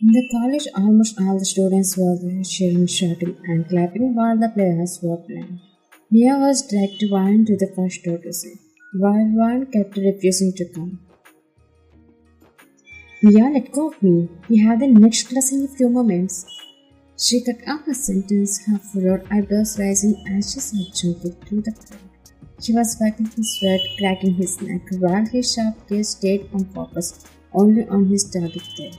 In the college, almost all the students were there cheering, shouting, and clapping while the players were playing. Mia was dragged Vine to the first door to see, while Vine kept refusing to come. Mia, let go of me. We have the next class in a few moments. She cut off her sentence, her furrowed eyebrows rising as she saw Jungkook through the crowd. He was wiping his sweat, cracking his neck, while his sharp gaze stayed on focus only on his target there.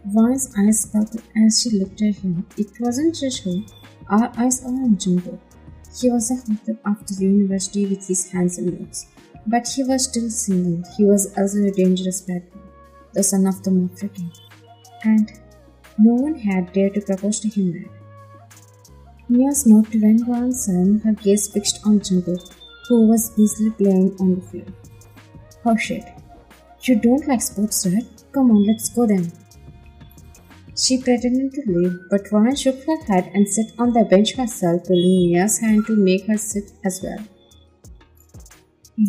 Vine's eyes sparkled as she looked at him. It wasn't just her. Our eyes were on Jungkook. He was a heartthrob after university with his handsome looks. But he was still single. He was also a dangerous bad boy, the son of the mafia king. And no one had dared to propose to him that. Mia smoked when Vine saw her gaze fixed on Jungkook, who was busily playing on the field. Oh shit. You don't like sports, right? Come on, let's go then. She pretended to leave, but Vine shook her head and sat on the bench herself, pulling Mia's hand to make her sit as well.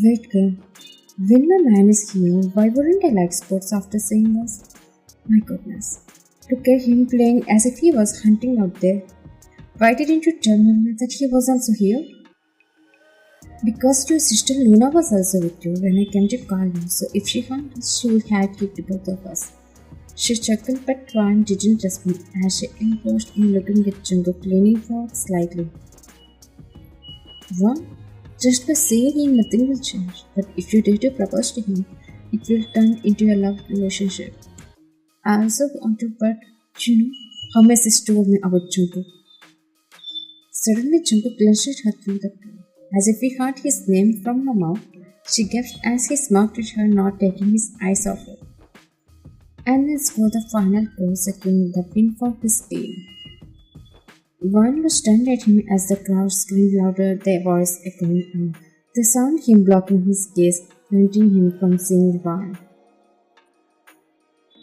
Wait, girl. When my man is here, why wouldn't I like sports after seeing this? My goodness. Look at him playing as if he was hunting out there. Why didn't you tell me that he was also here? Because your sister Luna was also with you when I came to call you, so if she found us, she would have killed both of us. She chuckled, but Vine didn't respond as she engrossed in looking at Jungkook, leaning forward slightly. What? Just by seeing him, nothing will change. But if you dare to propose to him, it will turn into a love relationship. I also want to, but you know how my sister told me about Jungkook. Suddenly, Jungkook glanced at her through the crowd. As if he heard his name from her mouth, she gasped as he smirked at her, not taking his eyes off her. And then scored the final goal, securing the win for his team. Vine was stunned at him as the crowd screamed louder, their voice echoing out. They saw him blocking his gaze, preventing him from seeing Vine.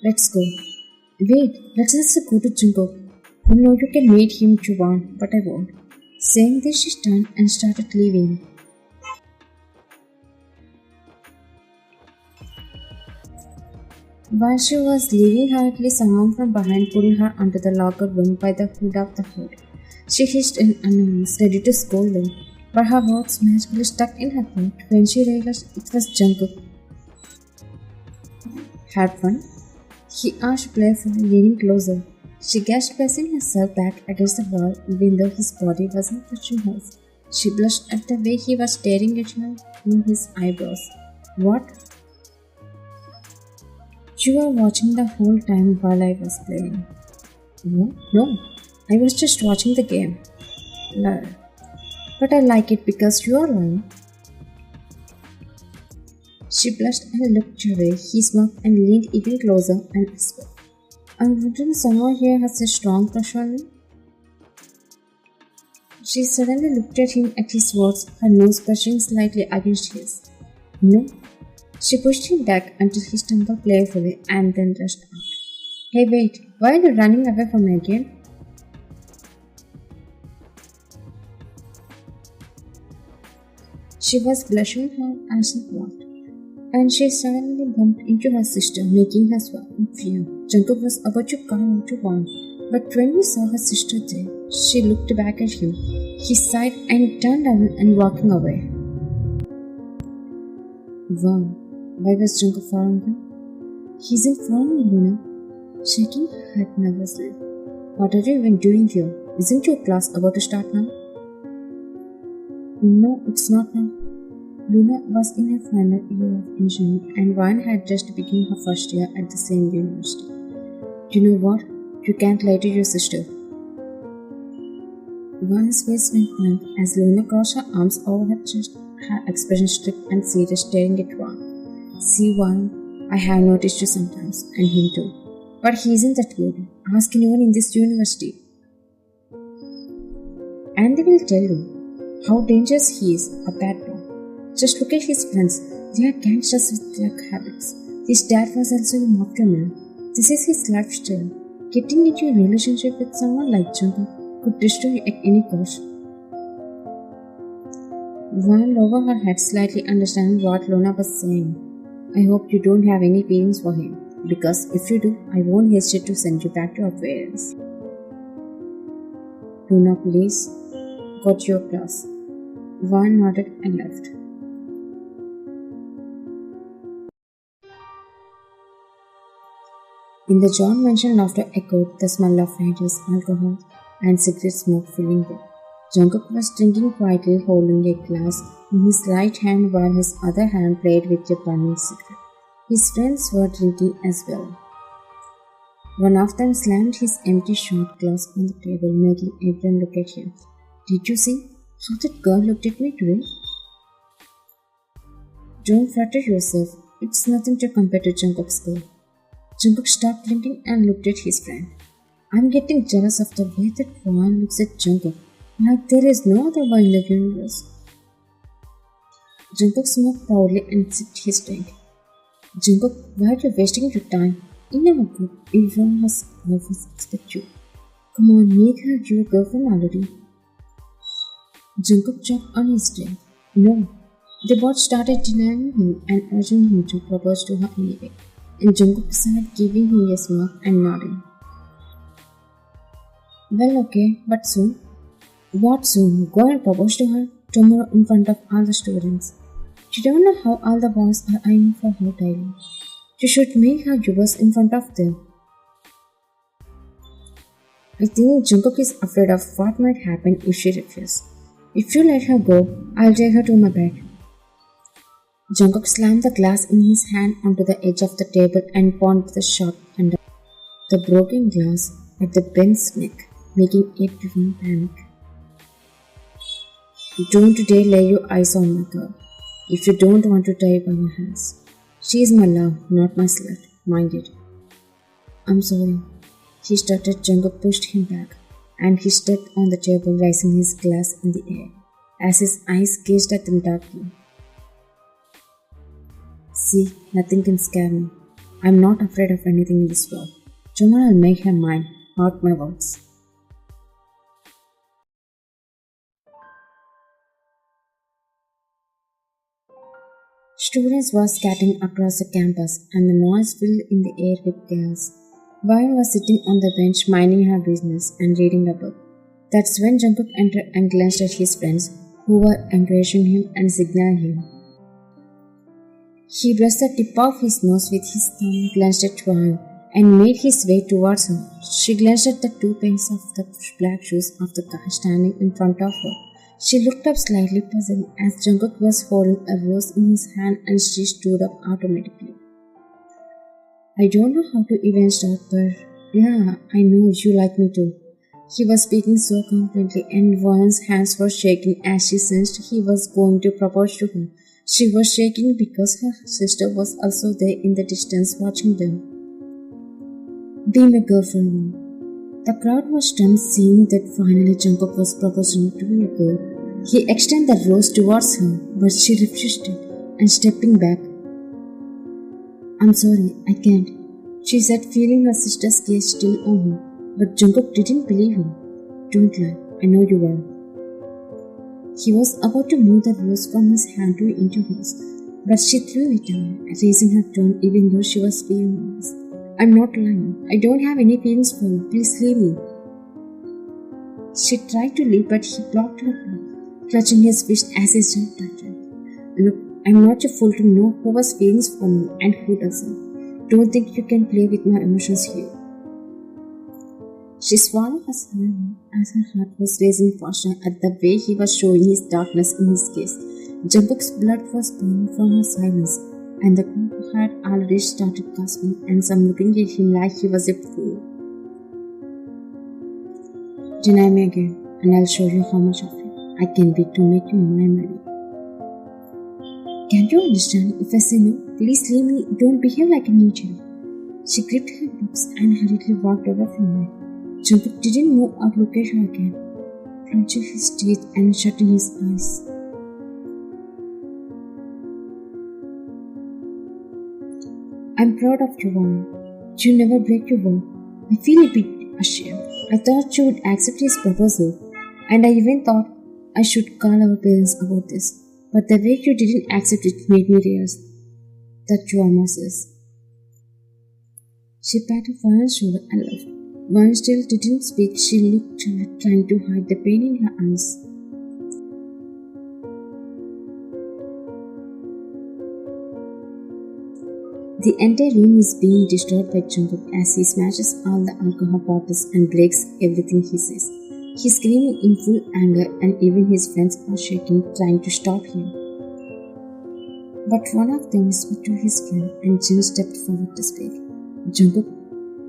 Let's go. Wait, let's also go to Jungkook. You know you can meet him if you want, but I won't. Saying this, she turned and started leaving. While she was leaving hurriedly, someone from behind pulled her onto the locker room by the hood of the hood. She hissed in annoyance, ready to scold him, but her words magically stuck in her throat when she realized it was Jungkook. Had fun? He asked playfully, leaning closer. She gasped, pressing herself back against the wall, even though his body wasn't touching hers. She blushed at the way he was staring at her through his eyebrows. What? You were watching the whole time while I was playing. No, I was just watching the game. No. But I like it because you are lying. She blushed and looked away. He smirked and leaned even closer and whispered, I'm wondering someone here has a strong crush on me. She suddenly looked at him at his words, her nose brushing slightly against his. No. She pushed him back until he stumbled playfully and then rushed out. Hey wait, why are you running away from me again? She was blushing hard as she walked, and she suddenly bumped into her sister, making her swallow in fear. Jungkook was about to call out to Vine, but when he saw her sister there, she looked back at him. He sighed and turned around and walking away. Vine, why was Jungkook following him? He isn't following me, Luna. Shaking her head nervously. What are you even doing here? Isn't your class about to start now? No, it's not now. Luna was in her final year of engineering and Vine had just begun her first year at the same university. You know what? You can't lie to your sister. Vine's face went blank as Luna crossed her arms over her chest, her expression strict and serious, staring at Vine. See, Vine, I have noticed you sometimes, and him too. But he isn't that good. Ask anyone in this university. And they will tell you how dangerous he is, a bad boy. Just look at his friends. They are gangsters with drug habits. His dad was also a mafia man. This is his lifestyle. Getting into a relationship with someone like Jungkook could destroy you at any cost. Vine lowered her head slightly, understanding what Luna was saying. I hope you don't have any feelings for him. because if you do, I won't hesitate to send you back to our parents. Luna, please, go to your class. Vaughn nodded and left. In the John mansion, laughter echoed, the smell of fridges, alcohol, and cigarette smoke filling them. Jungkook was drinking quietly, holding a glass in his right hand while his other hand played with a burning cigarette. His friends were drinking as well. One of them slammed his empty shot glass on the table, making everyone look at him. Did you see how that girl looked at me today? Don't flatter yourself. It's nothing to compare to Jungkook's girl. Jungkook stopped drinking and looked at his friend. I'm getting jealous of the way that Hwan looks at Jungkook, like there is no other boy in the universe. Jungkook smoked proudly and sipped his drink. Jungkook, why are you wasting your time? In our group, everyone has girlfriends except you. Come on, make her your girlfriend already. Jungkook choked on his drink. No. They both started denying him and urging him to propose to her anyway, and Jungkook started giving him a smirk and nodding. Well, okay, but soon? What soon? Go and propose to her tomorrow in front of all the students. You don't know how all the boys are eyeing for her daily. You should make her yours in front of them. I think Jungkook is afraid of what might happen if she refuses. If you let her go, I'll take her to my bed. Jungkook slammed the glass in his hand onto the edge of the table and pounded the shot under the broken glass at the Ben's neck, making everyone panic. Don't dare lay your eyes on my girl. If you don't want to die by my hands. She is my love, not my slut. Mind it. I'm sorry. He stuttered. Jungkook pushed him back, and he stepped on the table, raising his glass in the air, as his eyes gazed at them darkly. See, nothing can scare me. I'm not afraid of anything in this world. Tomorrow I'll make her mine, mark my words. Students were scattering across the campus, and the noise filled in the air with chaos. Vine was sitting on the bench minding her business and reading a book. That's when Jungkook entered and glanced at his friends, who were encouraging him and signaling him. He brushed the tip of his nose with his thumb, glanced at Vine, and made his way towards her. She glanced at the two pairs of the black shoes of the guy standing in front of her. She looked up slightly puzzled as Jungkook was holding a rose in his hand, and she stood up automatically. I don't know how to even start, but yeah, I know you like me too. He was speaking so confidently, and Vaughn's hands were shaking as she sensed he was going to propose to her. She was shaking because her sister was also there in the distance watching them. Be my girlfriend now. The crowd was stunned seeing that finally Jungkook was proposing to a girl. He extended the rose towards her, but she refused it and stepping back. I'm sorry, I can't, she said, feeling her sister's gaze still on her. But Jungkook didn't believe her. Don't lie, I know you well. He was about to move the rose from his hand to into hers, but she threw it away, raising her tone even though she was feeling nervous. I'm not lying. I don't have any feelings for you. Please leave me. She tried to leave, but he blocked her hand, clutching his fist as his jaw touched her. Look, I'm not a fool to know who has feelings for me and who doesn't. Don't think you can play with my emotions here. She swallowed her smile as her heart was racing faster at the way he was showing his darkness in his gaze. Jungkook's blood was burning from her silence, and the group had already started gasping and some looking at him like he was a fool. Deny me again, and I'll show you how much of it I can be to make you my money. Can't you understand? If I say no, please leave me, don't behave like an idiot. She gripped her lips and hurriedly walked away from her. Jungkook didn't move or look at her again, clenching his teeth and shutting his eyes. I'm proud of you, Vaughn. You never break your word. I feel a bit ashamed. I thought you would accept his proposal, and I even thought I should call our parents about this. But the way you didn't accept it made me realize that you are merciless. She patted Vaan's shoulder and left. Vaan still didn't speak. She looked at her, trying to hide the pain in her eyes. The entire room is being destroyed by Jungkook as he smashes all the alcohol bottles and breaks everything he says. He's screaming in full anger and even his friends are shaking, trying to stop him. But one of them whispered to his friend and Jin stepped forward to speak. Jungkook,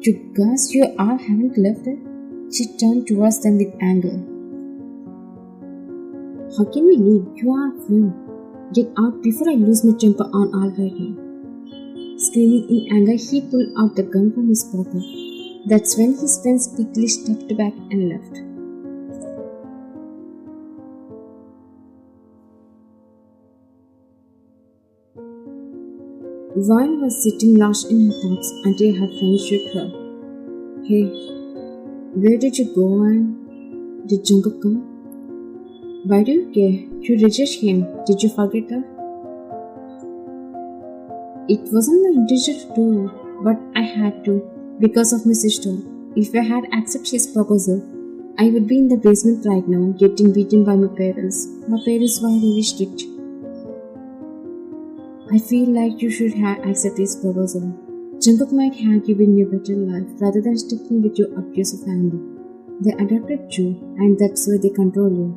you guys, you all haven't left it? She turned towards them with anger. How can we leave? You are a friend. Get out before I lose my temper on all right now. Screaming in anger, he pulled out the gun from his pocket. That's when his friends quickly stepped back and left. Vaan was sitting lost in her thoughts until her friend shook her. Hey, where did you go, Vaan? Did Jungkook come? Why do you care? You reject him. Did you forget her? It wasn't my intention to do it, but I had to, because of my sister. If I had accepted his proposal, I would be in the basement right now, getting beaten by my parents. My parents were really strict. I feel like you should have accepted his proposal. Jungkook might have given you a better life rather than sticking with your abusive family. They adopted you, and that's why they control you.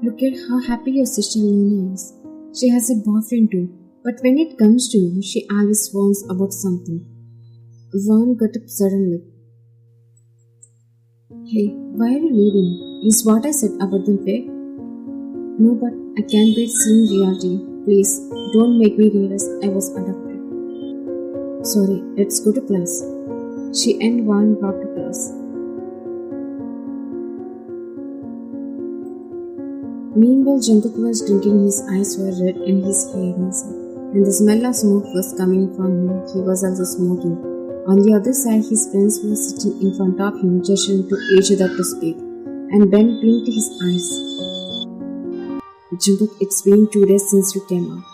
Look at how happy your sister Luna is. She has a boyfriend too. But when it comes to you, she always warns about something. Vaan got up suddenly. Hey, why are you leaving? Is what I said about them fake? No, but I can't bear seeing reality. Please, don't make me realize I was adopted. Sorry, let's go to class. She and Vaan walked to class. Meanwhile, Jungkook was drinking, his eyes were red and his hair messy. And the smell of smoke was coming from him. He was also smoking. On the other side, his friends were sitting in front of him, gesturing to each other to speak. And Ben blinked his eyes. Jungkook, it's been 2 days since you came out.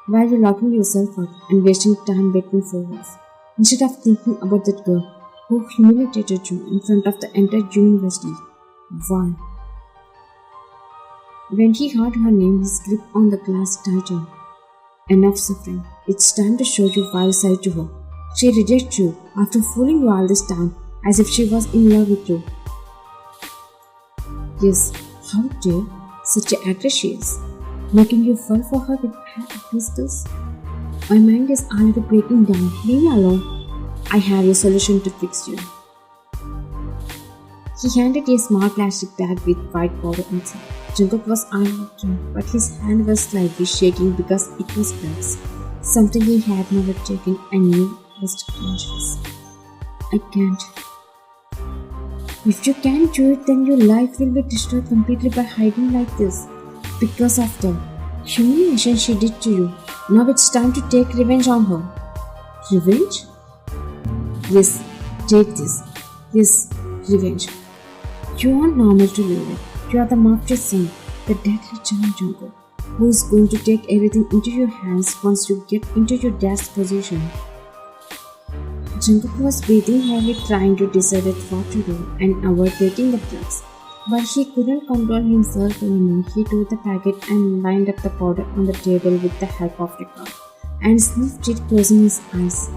Why are you locking yourself up and wasting time begging for us? Instead of thinking about that girl who humiliated you in front of the entire university. Why? When he heard her name, his grip on the glass tightened. Enough suffering. It's time to show your wild side to her. She rejected you after fooling you all this time as if she was in love with you. Yes, how dare such an actress she is, making you fall for her with her acting skills? My mind is already breaking down. Leave me alone. I have a solution to fix you. He handed a small plastic bag with white powder inside. Jungkook was unlocked, but his hand was slightly shaking because it was drugs, something he had never taken and knew was dangerous. I can't. If you can't do it, then your life will be destroyed completely by hiding like this. Because of the humiliation she did to you, now it's time to take revenge on her. Revenge? Yes, take this. Yes, revenge. You aren't normal to live it. You are the mafia son, the deadly Jungkook, who is going to take everything into your hands once you get into your dad's position. Jungkook was breathing heavily, trying to decide what to do and avoid taking the drugs. But he couldn't control himself anymore. He took the packet and lined up the powder on the table with the help of the cup and sniffed it, closing his eyes.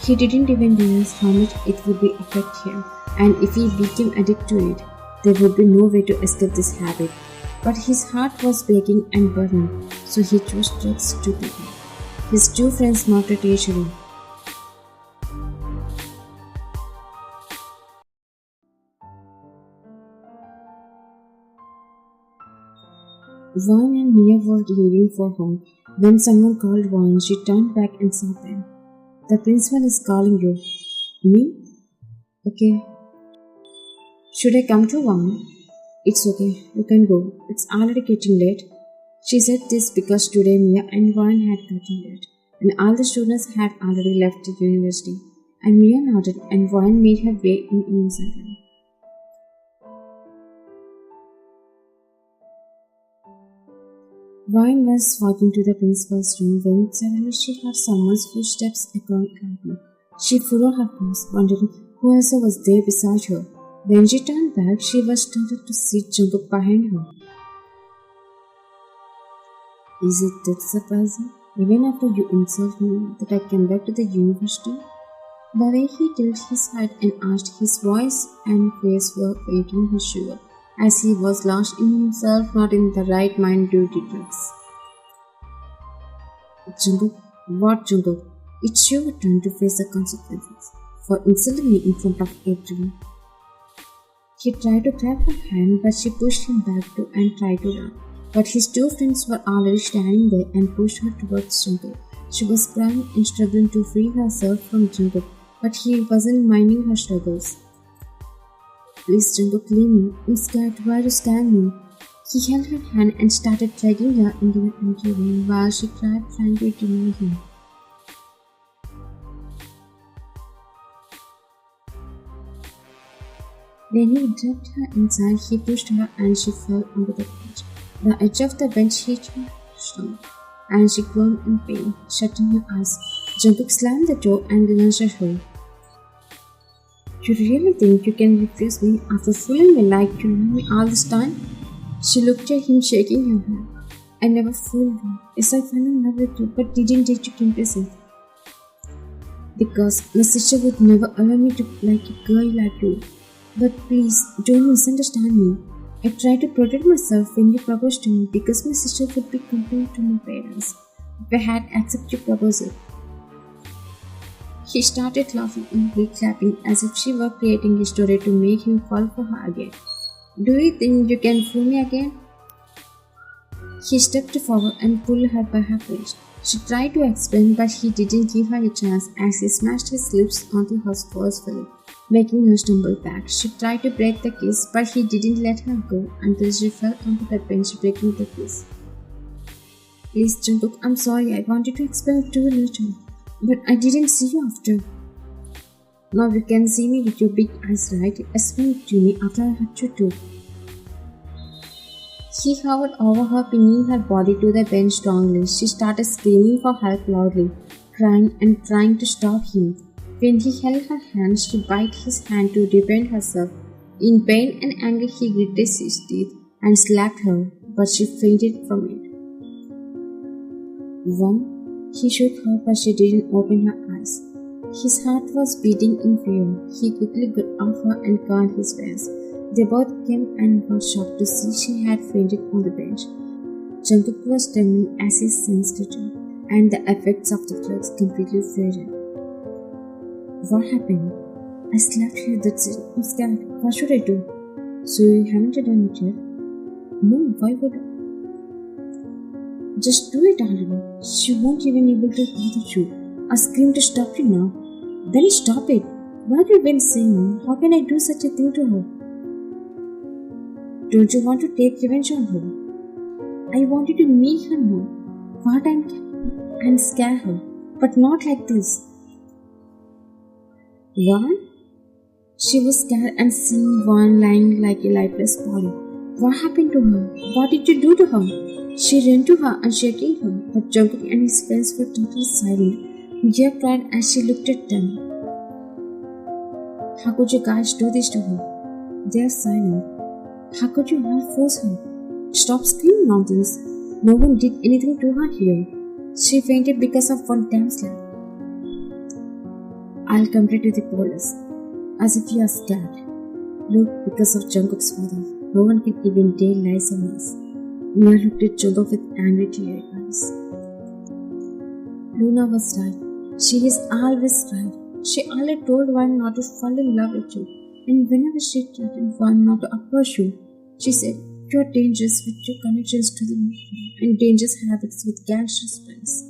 He didn't even realize how much it would be affect him, and if he became addicted to it, there would be no way to escape this habit. But his heart was breaking and burning, so he chose drugs to begin. His two friends mocked at each other. Vaan and Mia were leaving for home. When someone called Vaan, she turned back and saw them. The principal is calling you. Me? Okay. Should I come to Vaan? It's okay, you can go. It's already getting late. She said this because today Mia and Vaan had gotten late, and all the students had already left the university. And Mia nodded, and Vaan made her way in innocently. Vine was walking to the principal's room when suddenly she heard someone's footsteps echoing loudly. She followed her pace, wondering who else was there beside her. When she turned back, she was startled to see Jungkook behind her. Is it that surprising? Even after you insult me that I came back to the university? The way he tilted his head and asked, his voice and face were making her shiver, as he was lost in himself, not in the right mind due to drugs. Jungkook, what Jungkook? It's your turn to face the consequences for insulting me in front of everyone. He tried to grab her hand, but she pushed him back and tried to run. But his two friends were already standing there and pushed her towards Jungkook. She was crying and struggling to free herself from Jungkook, but he wasn't minding her struggles. Please, Jungkook, leave me. I'm scared. Why you scaring me? He held her hand and started dragging her into the empty room while she cried, trying to ignore him. When he dragged her inside, he pushed her and she fell onto the bench. The edge of the bench hit her stomach, and she groaned in pain, shutting her eyes. Jungkook slammed the door and glanced at her. You really think you can refuse me after fooling me like you know me all this time? She looked at him, shaking her head. I never fooled you. Yes, I fell in love with you, but didn't take you to impress it. Because my sister would never allow me to like a girl like you. But please, don't misunderstand me. I tried to protect myself when you proposed to me because my sister would be complaining to my parents if I had accepted your proposal. He started laughing and clapping as if she were creating a story to make him fall for her again. Do you think you can fool me again? He stepped forward and pulled her by her waist. She tried to explain, but he didn't give her a chance as he smashed his lips onto her forcefully, making her stumble back. She tried to break the kiss, but he didn't let her go until she fell onto the bench, breaking the kiss. Please, Jungkook, I'm sorry. I wanted to explain to you later, but I didn't see you after. Now you can see me with your big eyes, right? Explain to me after I hurt you too. He hovered over her, pinning her body to the bench strongly. She started screaming for help loudly, crying and trying to stop him. When he held her hand, she bit his hand to defend herself. In pain and anger, he gritted his teeth and slapped her, but she fainted from it. One, he shook her, but she didn't open her eyes. His heart was beating in fear. He quickly got off her and covered his face. They both came and were shocked to see she had fainted on the bench. Jungkook was trembling as his sense returned, and the effects of the drugs completely faded. What happened? I slapped her, that's it. I'm scared. What should I do? So you haven't done it yet? No, why would I? Just do it already. She won't even able to bother you. I scream to stop you now. Then stop it. What have you been saying? How can I do such a thing to her? Don't you want to take revenge on her? I wanted to meet her now. What and scare her, but not like this. What? She was scared and seeing Vaughn lying like a lifeless body. What happened to her? What did you do to her? She ran to her and shaking her, but Jungkook and his friends were totally silent. Gia cried as she looked at them. How could you guys do this to her? They are silent. How could you all force her? Stop screaming nonsense. No one did anything to her here. She fainted because of one damn slap. I'll complain to the police. As if you are scared. Look, because of Jungkook's father, no one can even dare lies on us. Mia looked at Jungkook with angry teary eyes. Luna was right. She is always right. She already told one not to fall in love with you. And whenever she threatened one not to approach you, she said, you are dangerous with your connections to the media and dangerous habits with gangsters' friends.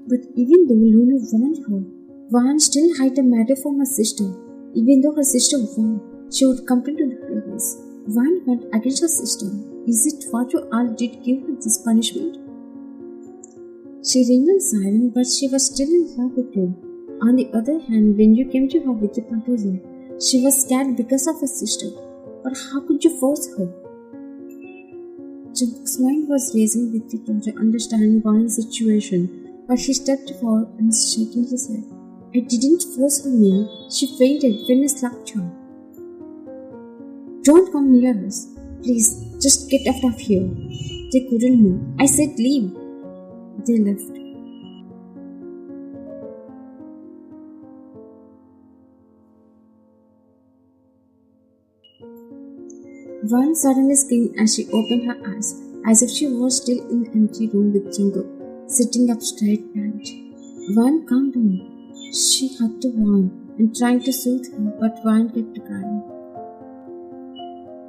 But even though Luna warned her, Van still hid the matter from her sister. Even though her sister won, she would complain to the parents. Van went against her sister. Is it what you all did give her this punishment? She remained silent, but she was still in love with you. On the other hand, when you came to her with the proposal, she was scared because of her sister. But how could you force her? Jungkook's mind was racing with the thought of understanding Wan's situation, but he stepped forward and shaking his head. I didn't force her, Mia. She fainted when I slapped her. Don't come near us. Please, just get out of here. They couldn't move. I said leave. They left. Wan suddenly screamed as she opened her eyes, as if she was still in the empty room with Jungkook, sitting up straight behind. Wan, calm down. She hugged Wan and trying to soothe him, but Wan kept crying.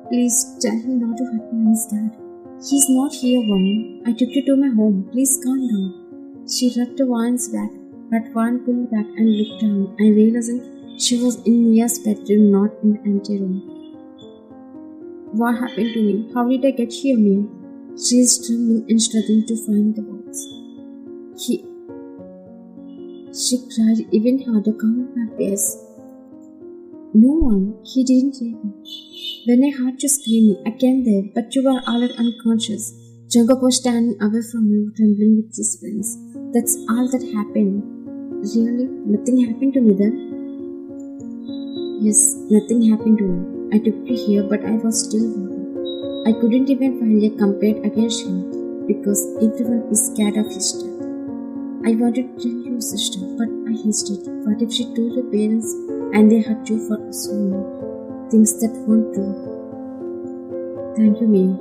Please tell him not to hurt my dad. He's not here, Wan. I took you to my home. Please calm down. She rubbed Wan's back, but Wan pulled back and looked down and realizing she was in Mia's bedroom, not in the empty room. What happened to me? How did I get here, Mia? She is trembling and struggling to find the words. She cried even harder, counting her tears. No one, he didn't leave me. When I heard you screaming, I came there, but you were already unconscious. Jungkook was standing away from you, trembling with his friends. That's all that happened. Really? Nothing happened to me then? Yes, nothing happened to me. I took you here, but I was still worried. I couldn't even file a complaint against him because everyone is scared of his death. I wanted to tell your sister, but I hesitated. What if she told her parents and they hurt you for assuming things that weren't true? Thank you, Mia.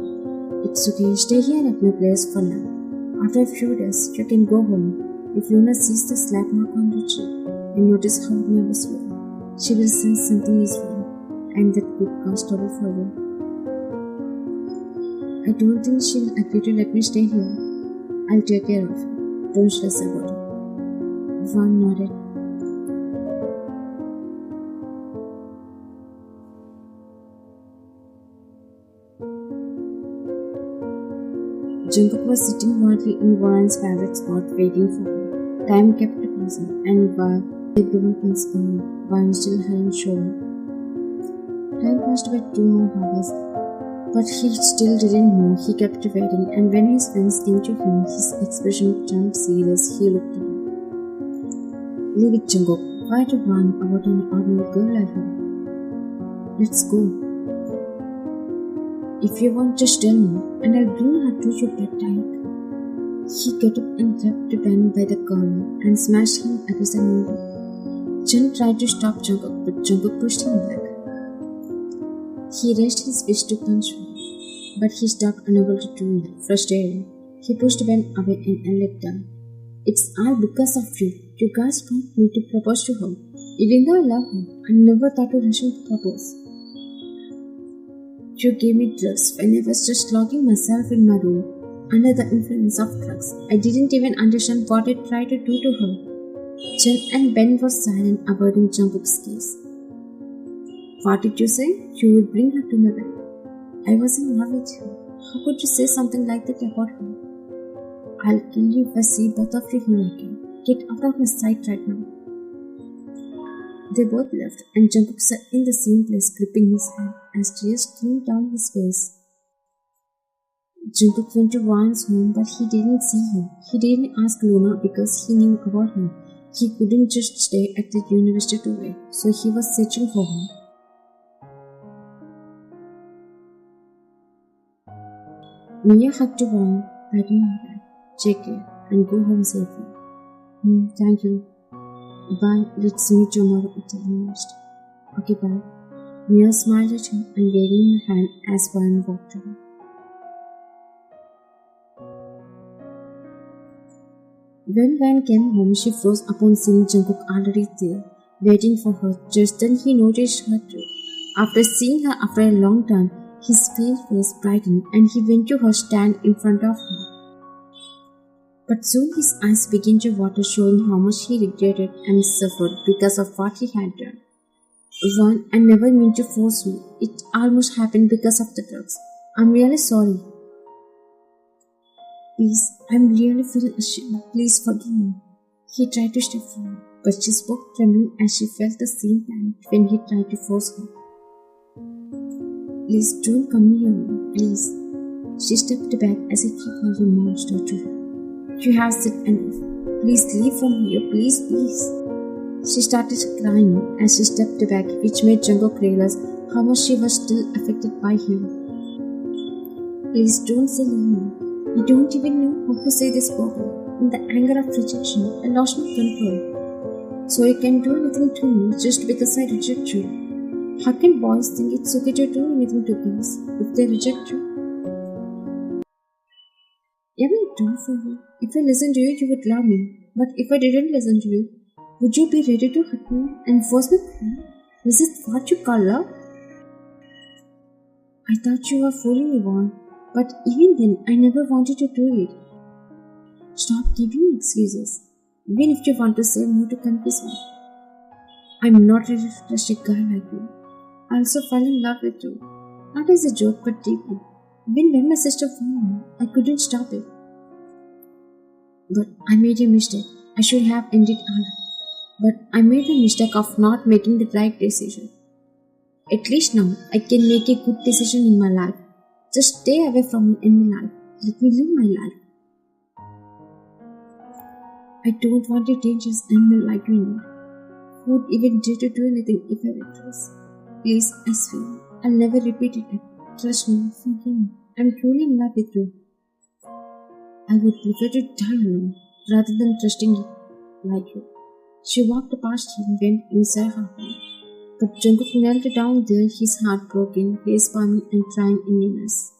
It's okay. Stay here at my place for now. After a few days, you can go home. If Luna sees the slap mark on your cheek and notice how nervous you are, she will sense something is wrong. And that could cause trouble for you. I don't think she'll agree to let me stay here. I'll take care of her. Don't stress about it. Wan nodded. Jungkook was sitting quietly in Wan's favorite spot waiting for her. Time kept passing, and while everyone was gone, Wan still hadn't shown. Time passed by 2 more hours, but he still didn't know. He kept waiting, and when his friends came to him, his expression turned serious. He looked away. Leave it, Jungkook. Why do you want about an ordinary girl like her? Let's go. If you want, just tell me, and I'll bring her to your bedtime. He got up and grabbed Ben by the collar and smashed him against the window. Jin tried to stop Jungkook, but Jungkook pushed him back. He raised his fist to punch him, but he stopped, unable to do it. Frustrated, he pushed Ben away and let down. It's all because of you. You guys want me to propose to her. Even though I love her, I never thought to rush to propose. You gave me drugs when I was just locking myself in my room under the influence of drugs. I didn't even understand what I tried to do to her. Jen and Ben were silent, avoiding Jungkook's gaze. What did you say? You would bring her to my bed. I was in love with her. How could you say something like that about her? I'll kill you if I see both of you here again. Get out of my sight right now. They both left, and Jungkook sat in the same place, gripping his hand as tears streamed down his face. Jungkook went to Wan's home, but he didn't see her. He didn't ask Luna because he knew about her. He couldn't just stay at the university to wait, so he was searching for her. Mia hugged Wan, patting her back. Take care and go home safely. Thank you. Bye. Let's meet tomorrow at the university. Okay, bye. Mia smiled at him and waving her hand as Wan walked away. When Wan came home, she froze upon seeing Jungkook already there, waiting for her. Just then he noticed her too. After seeing her after a long time, his pale face brightened and he went to her stand in front of her. But soon his eyes began to water, showing how much he regretted and suffered because of what he had done. Wan, I never meant to force you. It almost happened because of the drugs. I'm really sorry. Please, I'm really feeling ashamed. Please forgive me. He tried to step forward, but she spoke trembling as she felt the same panic when he tried to force her. Please don't come near me, please. She stepped back as if he were a monster to her. You have said enough. Please leave from here, please, please. She started crying as she stepped back, which made Jungkook realize how much she was still affected by him. Please don't say no. I don't even know how to say this properly. In the anger of rejection, I lost my control. So you can do anything to me just because I reject you. How can boys think it's okay to do anything to girls if they reject you? Am I dumb for you? If I listened to you, you would love me. But if I didn't listen to you, would you be ready to hurt me and force me to cry? Is it what you call love? I thought you were fooling me, Vaughn. But even then, I never wanted to do it. Stop giving me excuses. Even if you want to say no to confess me. I'm not ready to trust a guy like you. I also fell in love with you. Not as a joke, but deeply. Even when my sister found me, I couldn't stop it. But I made a mistake. I should have ended early. But I made the mistake of not making the right decision. At least now, I can make a good decision in my life. Just stay away from me in my life. Let me live my life. I don't want a dangerous animal like you anymore. Who would even dare to do anything if I were trust? Please, I swear, I'll never repeat it. Trust me, forgive me. I'm truly in love with you. I would prefer to die alone rather than trusting you like you. She walked past him and went inside her home. But Jungkook knelt down there, his heart broken, face palming and crying in a mess.